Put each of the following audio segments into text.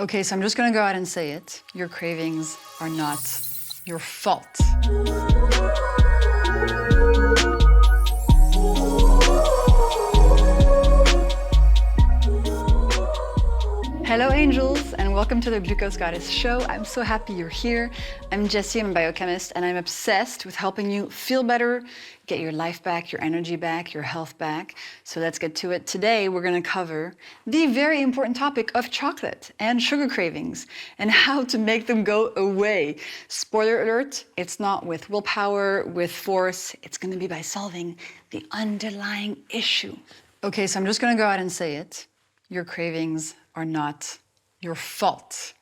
Okay, so I'm just gonna go out and say it. Your cravings are not your fault. Hello angels, and welcome to the Glucose Goddess Show. I'm so happy you're here. I'm Jessie, I'm a biochemist, and I'm obsessed with helping you feel better, get your life back, your energy back, your health back. So let's get to it. Today, we're gonna cover the very important topic of chocolate and sugar cravings and how to make them go away. Spoiler alert, it's not with willpower, with force, it's gonna be by solving the underlying issue. Okay, so I'm just gonna go out and say it. Your cravings are not your fault.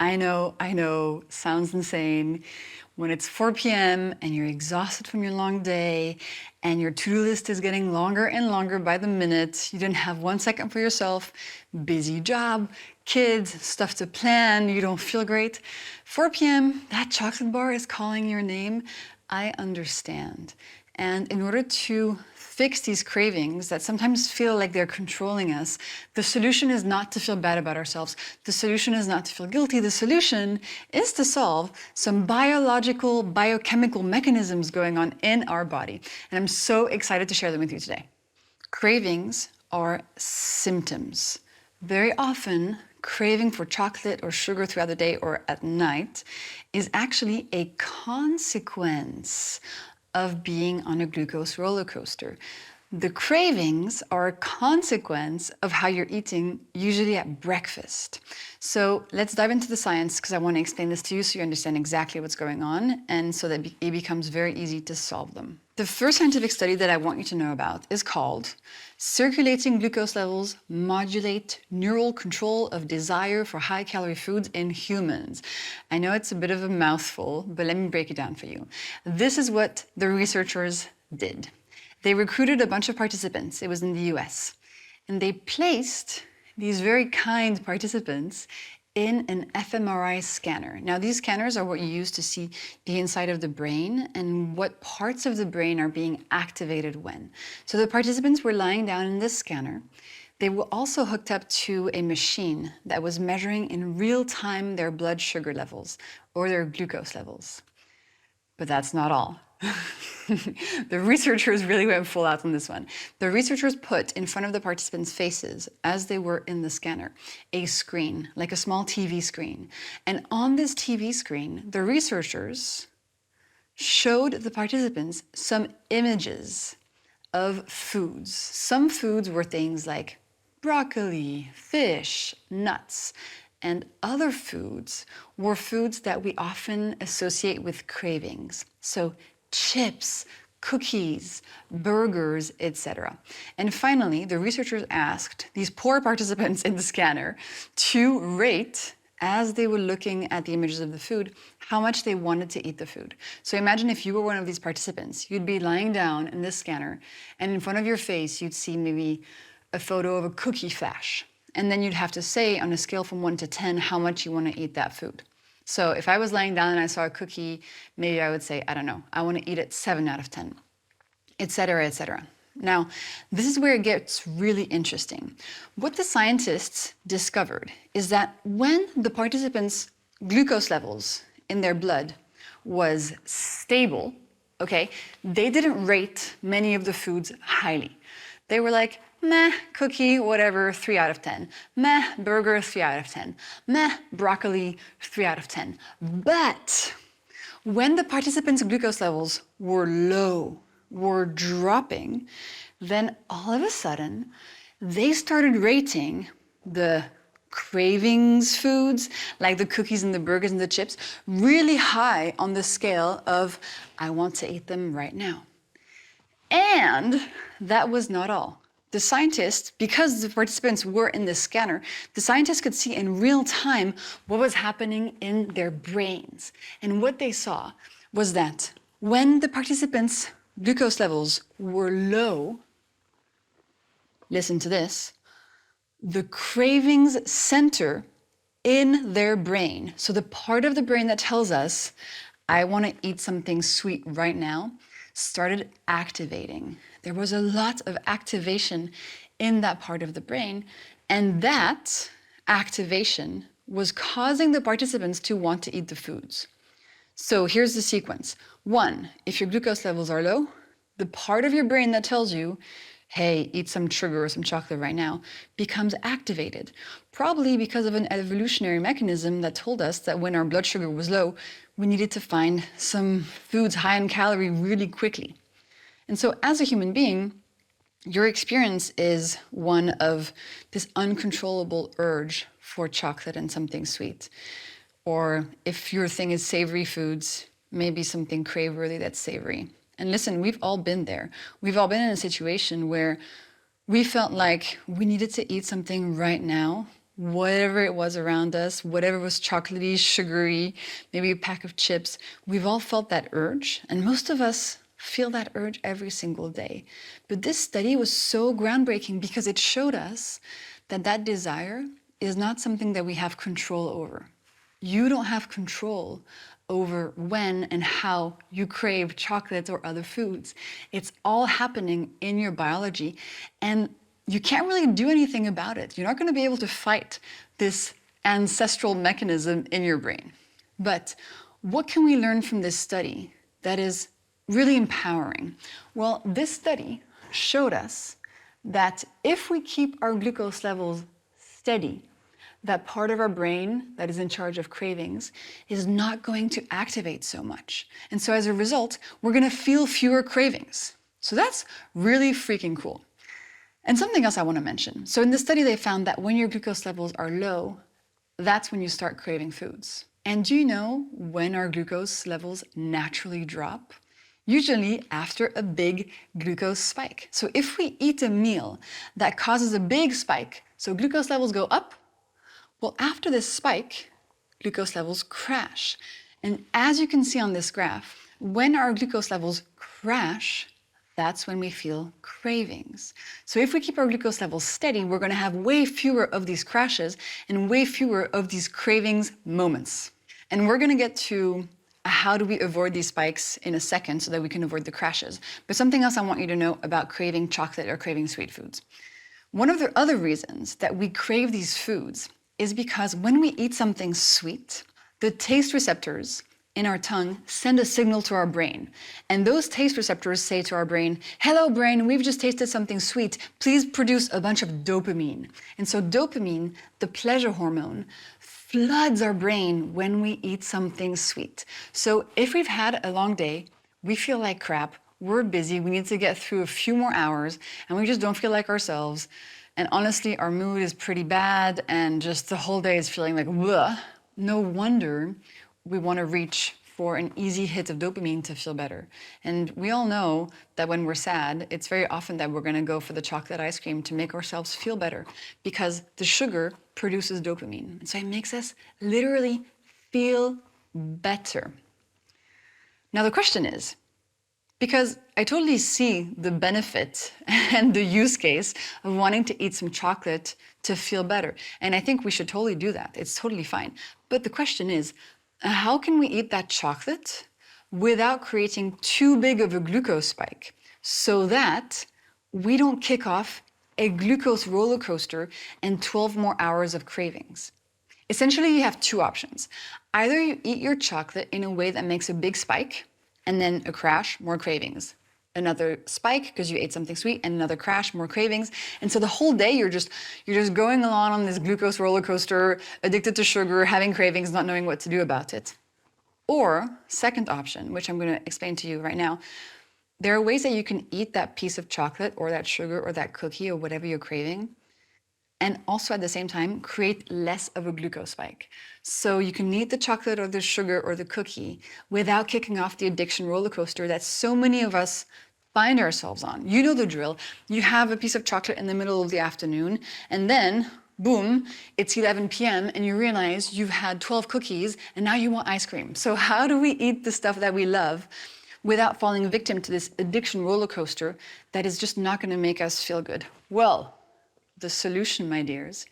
I know, sounds insane. When it's 4 p.m. and you're exhausted from your long day and your to-do list is getting longer and longer by the minute, you didn't have 1 second for yourself, busy job, kids, stuff to plan, you don't feel great. 4 p.m., that chocolate bar is calling your name. I understand. And in order to fix these cravings that sometimes feel like they're controlling us, the solution is not to feel bad about ourselves. The solution is not to feel guilty. The solution is to solve some biological, biochemical mechanisms going on in our body. And I'm so excited to share them with you today. Cravings are symptoms. Very often, craving for chocolate or sugar throughout the day or at night is actually a consequence of being on a glucose roller coaster. The cravings are a consequence of how you're eating, usually at breakfast. So let's dive into the science because I want to explain this to you so you understand exactly what's going on and so that it becomes very easy to solve them. The first scientific study that I want you to know about is called Circulating Glucose Levels Modulate Neural Control of Desire for High-Calorie Foods in Humans. I know it's a bit of a mouthful, but let me break it down for you. This is what the researchers did. They recruited a bunch of participants. It was in the US. And they placed these very kind participants in an fMRI scanner. Now, these scanners are what you use to see the inside of the brain and what parts of the brain are being activated when. So the participants were lying down in this scanner. They were also hooked up to a machine that was measuring in real time their blood sugar levels or their glucose levels. But that's not all. The researchers really went full out on this one. The researchers put in front of the participants' faces, as they were in the scanner, a screen, like a small TV screen. And on this TV screen, the researchers showed the participants some images of foods. Some foods were things like broccoli, fish, nuts. And other foods were foods that we often associate with cravings. So chips, cookies, burgers, etc. And finally, the researchers asked these poor participants in the scanner to rate, as they were looking at the images of the food, how much they wanted to eat the food. So imagine if you were one of these participants, you'd be lying down in this scanner, and in front of your face, you'd see maybe a photo of a cookie flash. And then you'd have to say on a scale from 1 to 10 how much you want to eat that food. So if I was lying down and I saw a cookie, maybe I would say, I don't know, I want to eat it 7 out of 10, et cetera, et cetera. Now, this is where it gets really interesting. What the scientists discovered is that when the participants' glucose levels in their blood was stable, okay, they didn't rate many of the foods highly. They were like, meh, cookie, whatever, 3 out of 10. Meh, burger, 3 out of 10. Meh, broccoli, 3 out of 10. But when the participants' glucose levels were low, were dropping, then all of a sudden, they started rating the cravings foods, like the cookies and the burgers and the chips, really high on the scale of, I want to eat them right now. And that was not all. The scientists, because the participants were in this scanner, the scientists could see in real time what was happening in their brains. And what they saw was that when the participants' glucose levels were low, listen to this, the cravings center in their brain, so the part of the brain that tells us, I want to eat something sweet right now, started activating. There was a lot of activation in that part of the brain, and that activation was causing the participants to want to eat the foods. So here's the sequence. 1, if your glucose levels are low, the part of your brain that tells you, hey, eat some sugar or some chocolate right now, becomes activated. Probably because of an evolutionary mechanism that told us that when our blood sugar was low, we needed to find some foods high in calorie really quickly. And so as a human being, your experience is one of this uncontrollable urge for chocolate and something sweet. Or if your thing is savory foods, maybe something crave-worthy that's savory. And listen, we've all been there. We've all been in a situation where we felt like we needed to eat something right now, whatever it was around us, whatever was chocolatey, sugary, maybe a pack of chips. We've all felt that urge, and most of us feel that urge every single day. But this study was so groundbreaking because it showed us that that desire is not something that we have control over. You don't have control over when and how you crave chocolates or other foods. It's all happening in your biology, and you can't really do anything about it. You're not going to be able to fight this ancestral mechanism in your brain. But what can we learn from this study that is really empowering? Well, this study showed us that if we keep our glucose levels steady, that part of our brain that is in charge of cravings is not going to activate so much. And so as a result, we're going to feel fewer cravings. So that's really freaking cool. And something else I want to mention. So in the study, they found that when your glucose levels are low, that's when you start craving foods. And do you know when our glucose levels naturally drop? Usually after a big glucose spike. So if we eat a meal that causes a big spike, so glucose levels go up, well, after this spike, glucose levels crash. And as you can see on this graph, when our glucose levels crash, that's when we feel cravings. So if we keep our glucose levels steady, we're going to have way fewer of these crashes and way fewer of these cravings moments. And we're going to get to how do we avoid these spikes in a second so that we can avoid the crashes. But something else I want you to know about craving chocolate or craving sweet foods. One of the other reasons that we crave these foods is because when we eat something sweet, the taste receptors in our tongue send a signal to our brain. And those taste receptors say to our brain, hello brain, we've just tasted something sweet. Please produce a bunch of dopamine. And so dopamine, the pleasure hormone, floods our brain when we eat something sweet. So if we've had a long day, we feel like crap, we're busy, we need to get through a few more hours, and we just don't feel like ourselves. And honestly, our mood is pretty bad, and just the whole day is feeling like, bleh. No wonder we want to reach for an easy hit of dopamine to feel better. And we all know that when we're sad, it's very often that we're going to go for the chocolate ice cream to make ourselves feel better because the sugar produces dopamine. And so it makes us literally feel better. Now the question is, because I totally see the benefit and the use case of wanting to eat some chocolate to feel better. And I think we should totally do that. It's totally fine. But the question is, how can we eat that chocolate without creating too big of a glucose spike so that we don't kick off a glucose roller coaster and 12 more hours of cravings? Essentially, you have two options. Either you eat your chocolate in a way that makes a big spike, and then a crash, more cravings. Another spike because you ate something sweet, and another crash, more cravings. And so the whole day you're just going along on this glucose roller coaster, addicted to sugar, having cravings, not knowing what to do about it. Or second option, which I'm going to explain to you right now, there are ways that you can eat that piece of chocolate or that sugar or that cookie or whatever you're craving, and also at the same time create less of a glucose spike. So you can eat the chocolate or the sugar or the cookie without kicking off the addiction roller coaster that so many of us find ourselves on. You know the drill. You have a piece of chocolate in the middle of the afternoon, and then boom, it's 11 p.m. and you realize you've had 12 cookies and now you want ice cream. So how do we eat the stuff that we love without falling victim to this addiction roller coaster that is just not going to make us feel good? Well, the solution, my dears,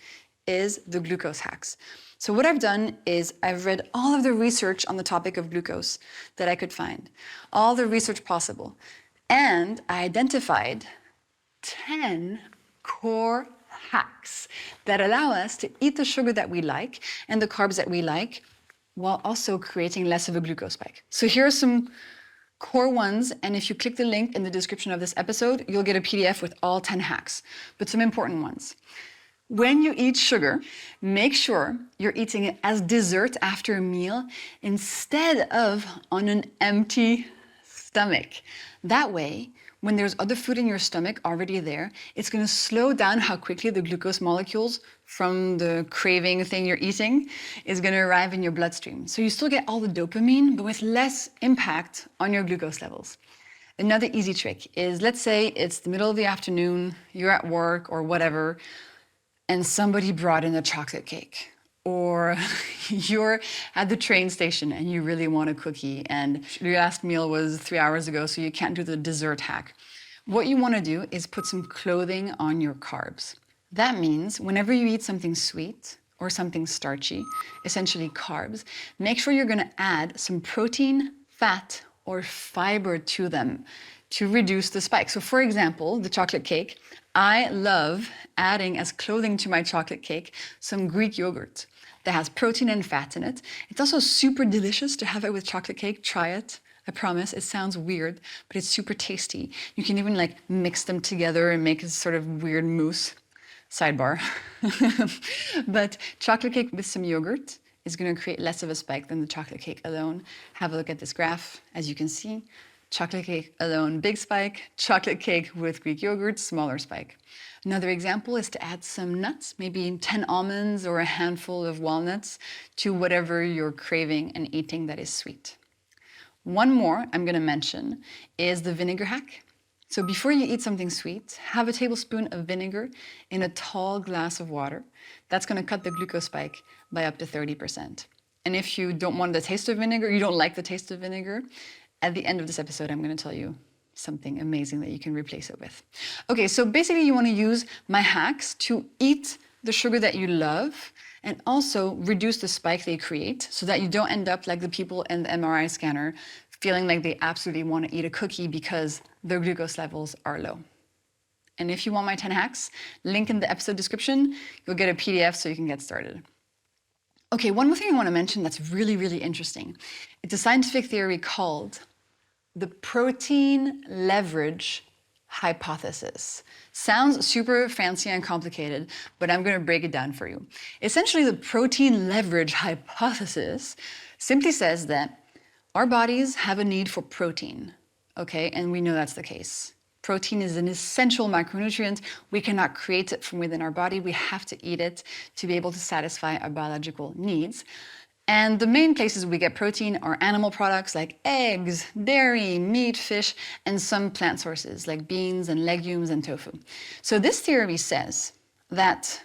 is the glucose hacks. So what I've done is I've read all of the research on the topic of glucose that I could find, all the research possible, and I identified 10 core hacks that allow us to eat the sugar that we like and the carbs that we like while also creating less of a glucose spike. So here are some core ones, and if you click the link in the description of this episode, you'll get a PDF with all 10 hacks, but some important ones. When you eat sugar, make sure you're eating it as dessert after a meal instead of on an empty stomach. That way, when there's other food in your stomach already there, it's going to slow down how quickly the glucose molecules from the craving thing you're eating is going to arrive in your bloodstream. So you still get all the dopamine, but with less impact on your glucose levels. Another easy trick is, let's say it's the middle of the afternoon, you're at work or whatever, and somebody brought in a chocolate cake. Or you're at the train station and you really want a cookie and your last meal was 3 hours ago, so you can't do the dessert hack. What you want to do is put some clothing on your carbs. That means whenever you eat something sweet or something starchy, essentially carbs, make sure you're going to add some protein, fat, or fiber to them to reduce the spike. So for example, the chocolate cake, I love adding as clothing to my chocolate cake some Greek yogurt that has protein and fat in it. It's also super delicious to have it with chocolate cake. Try it. I promise. It sounds weird, but it's super tasty. You can even like mix them together and make a sort of weird mousse. Sidebar. But chocolate cake with some yogurt is going to create less of a spike than the chocolate cake alone. Have a look at this graph. As you can see, chocolate cake alone, big spike. Chocolate cake with Greek yogurt, smaller spike. Another example is to add some nuts, maybe 10 almonds or a handful of walnuts to whatever you're craving and eating that is sweet. One more I'm going to mention is the vinegar hack. So before you eat something sweet, have a tablespoon of vinegar in a tall glass of water. That's going to cut the glucose spike by up to 30%. And if you don't want the taste of vinegar, you don't like the taste of vinegar, at the end of this episode, I'm going to tell you something amazing that you can replace it with. Okay, so basically you want to use my hacks to eat the sugar that you love and also reduce the spike they create so that you don't end up like the people in the MRI scanner feeling like they absolutely want to eat a cookie because their glucose levels are low. And if you want my 10 hacks, link in the episode description, you'll get a PDF so you can get started. Okay, one more thing I want to mention that's really, really interesting. It's a scientific theory called the protein leverage hypothesis. Sounds super fancy and complicated, but I'm going to break it down for you. Essentially, the protein leverage hypothesis simply says that our bodies have a need for protein, okay? And we know that's the case. Protein is an essential macronutrient. We cannot create it from within our body. We have to eat it to be able to satisfy our biological needs. And the main places we get protein are animal products like eggs, dairy, meat, fish, and some plant sources like beans and legumes and tofu. So this theory says that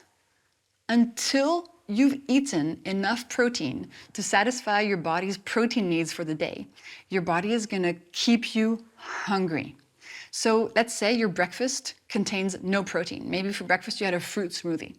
until you've eaten enough protein to satisfy your body's protein needs for the day, your body is going to keep you hungry. So let's say your breakfast contains no protein. Maybe for breakfast you had a fruit smoothie.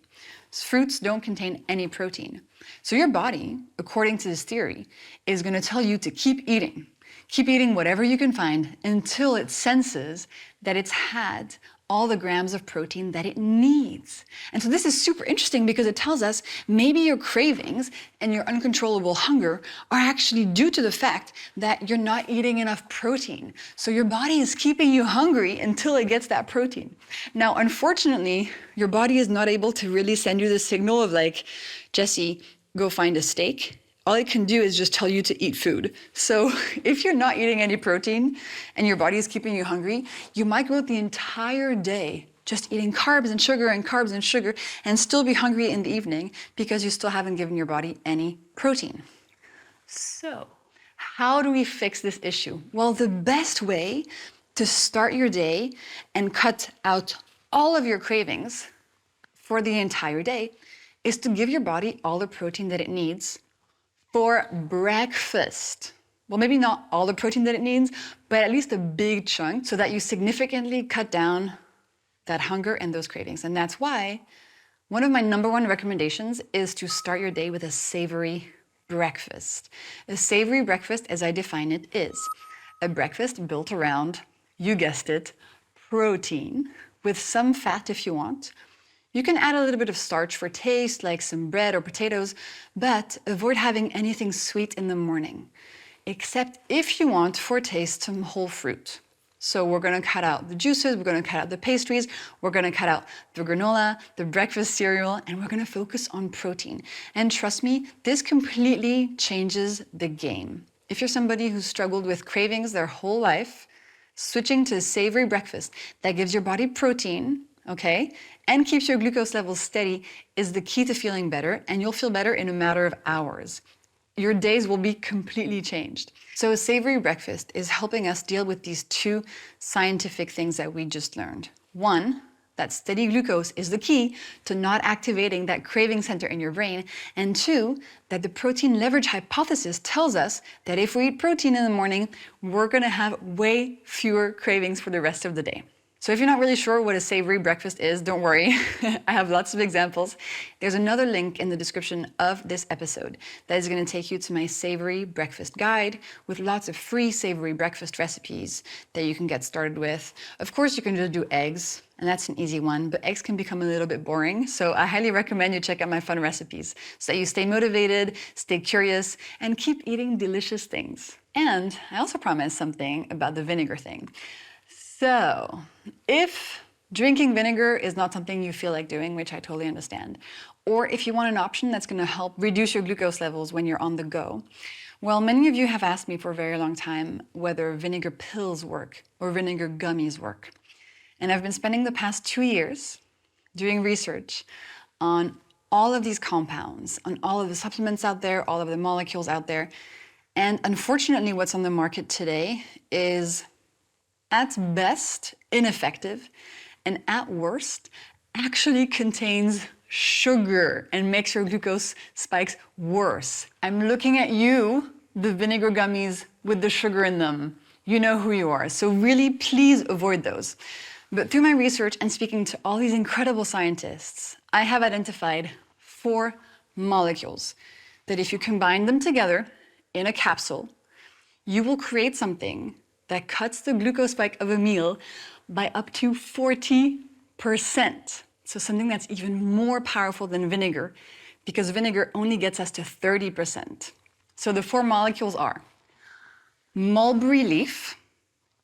Fruits don't contain any protein. So your body, according to this theory, is going to tell you to keep eating. Keep eating whatever you can find until it senses that it's had all the grams of protein that it needs. And so this is super interesting because it tells us maybe your cravings and your uncontrollable hunger are actually due to the fact that you're not eating enough protein. So your body is keeping you hungry until it gets that protein. Now, unfortunately, your body is not able to really send you the signal of like, Jesse, go find a steak. All it can do is just tell you to eat food. So if you're not eating any protein and your body is keeping you hungry, you might go the entire day just eating carbs and sugar and carbs and sugar and still be hungry in the evening because you still haven't given your body any protein. So how do we fix this issue? Well, the best way to start your day and cut out all of your cravings for the entire day is to give your body all the protein that it needs for breakfast. Well, maybe not all the protein that it needs, but at least a big chunk so that you significantly cut down that hunger and those cravings. And that's why one of my number one recommendations is to start your day with a savory breakfast. A savory breakfast, as I define it, is a breakfast built around, you guessed it, protein with some fat if you want. You can add a little bit of starch for taste, like some bread or potatoes, but avoid having anything sweet in the morning, except if you want for taste some whole fruit. So we're gonna cut out the juices, we're gonna cut out the pastries, we're gonna cut out the granola, the breakfast cereal, and we're gonna focus on protein. And trust me, this completely changes the game. If you're somebody who's struggled with cravings their whole life, switching to a savory breakfast that gives your body protein, okay, and keeps your glucose levels steady is the key to feeling better, and you'll feel better in a matter of hours. Your days will be completely changed. So a savory breakfast is helping us deal with these two scientific things that we just learned. One, that steady glucose is the key to not activating that craving center in your brain. And two, that the protein leverage hypothesis tells us that if we eat protein in the morning, we're gonna have way fewer cravings for the rest of the day. So if you're not really sure what a savory breakfast is, don't worry. I have lots of examples. There's another link in the description of this episode that is going to take you to my savory breakfast guide with lots of free savory breakfast recipes that you can get started with. Of course, you can just do eggs, and that's an easy one, but eggs can become a little bit boring. So I highly recommend you check out my fun recipes so that you stay motivated, stay curious, and keep eating delicious things. And I also promised something about the vinegar thing. So, if drinking vinegar is not something you feel like doing, which I totally understand, or if you want an option that's going to help reduce your glucose levels when you're on the go, well, many of you have asked me for a very long time whether vinegar pills work or vinegar gummies work. And I've been spending the past 2 years doing research on all of these compounds, on all of the supplements out there, all of the molecules out there. And unfortunately, what's on the market today is at best ineffective, and at worst actually contains sugar and makes your glucose spikes worse. I'm looking at you, the vinegar gummies with the sugar in them. You know who you are, so really please avoid those. But through my research and speaking to all these incredible scientists, I have identified 4 molecules that if you combine them together in a capsule, you will create something that cuts the glucose spike of a meal by up to 40%. So something that's even more powerful than vinegar, because vinegar only gets us to 30%. So the 4 molecules are mulberry leaf,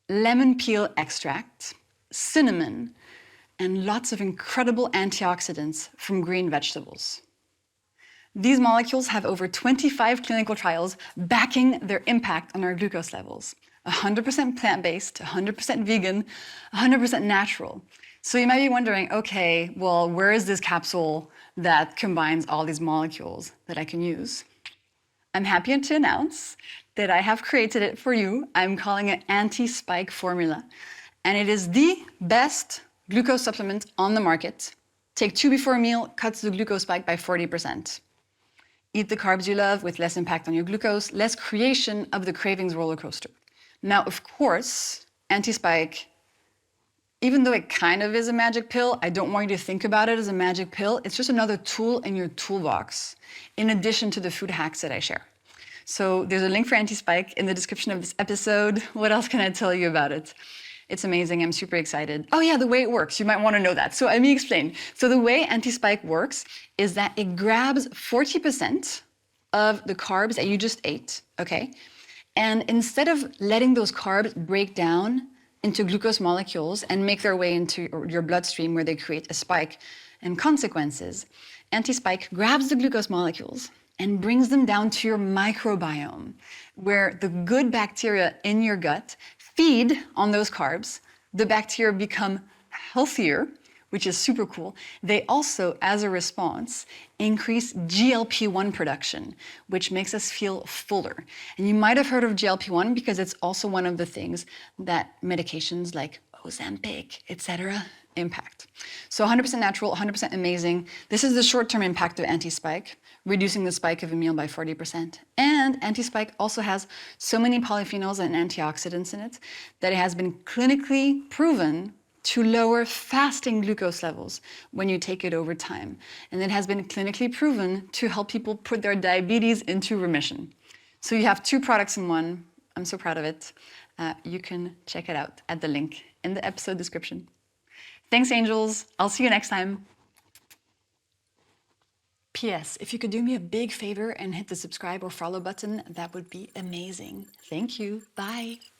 lemon peel extract, cinnamon, and lots of incredible antioxidants from green vegetables. These molecules have over 25 clinical trials backing their impact on our glucose levels. 100% plant-based, 100% vegan, 100% natural. So you might be wondering, okay, well, where is this capsule that combines all these molecules that I can use? I'm happy to announce that I have created it for you. I'm calling it Anti-Spike Formula. And it is the best glucose supplement on the market. Take 2 before a meal, cuts the glucose spike by 40%. Eat the carbs you love with less impact on your glucose, less creation of the cravings roller coaster. Now, of course, anti-spike, even though it kind of is a magic pill, I don't want you to think about it as a magic pill. It's just another tool in your toolbox, in addition to the food hacks that I share. So there's a link for anti-spike in the description of this episode. What else can I tell you about it? It's amazing. I'm super excited. Oh yeah, the way it works. You might want to know that. So let me explain. So the way anti-spike works is that it grabs 40% of the carbs that you just ate, okay? And instead of letting those carbs break down into glucose molecules and make their way into your bloodstream where they create a spike and consequences, anti-spike grabs the glucose molecules and brings them down to your microbiome, where the good bacteria in your gut feed on those carbs. The bacteria become healthier, which is super cool. They also, as a response, increase GLP-1 production, which makes us feel fuller. And you might have heard of GLP-1 because it's also one of the things that medications like Ozempic, etc., impact. So 100% natural, 100% amazing. This is the short-term impact of anti-spike, reducing the spike of a meal by 40%. And anti-spike also has so many polyphenols and antioxidants in it that it has been clinically proven to lower fasting glucose levels when you take it over time. And it has been clinically proven to help people put their diabetes into remission. So you have 2 products in one. I'm so proud of it. You can check it out at the link in the episode description. Thanks, angels. I'll see you next time. P.S. If you could do me a big favor and hit the subscribe or follow button, that would be amazing. Thank you. Bye.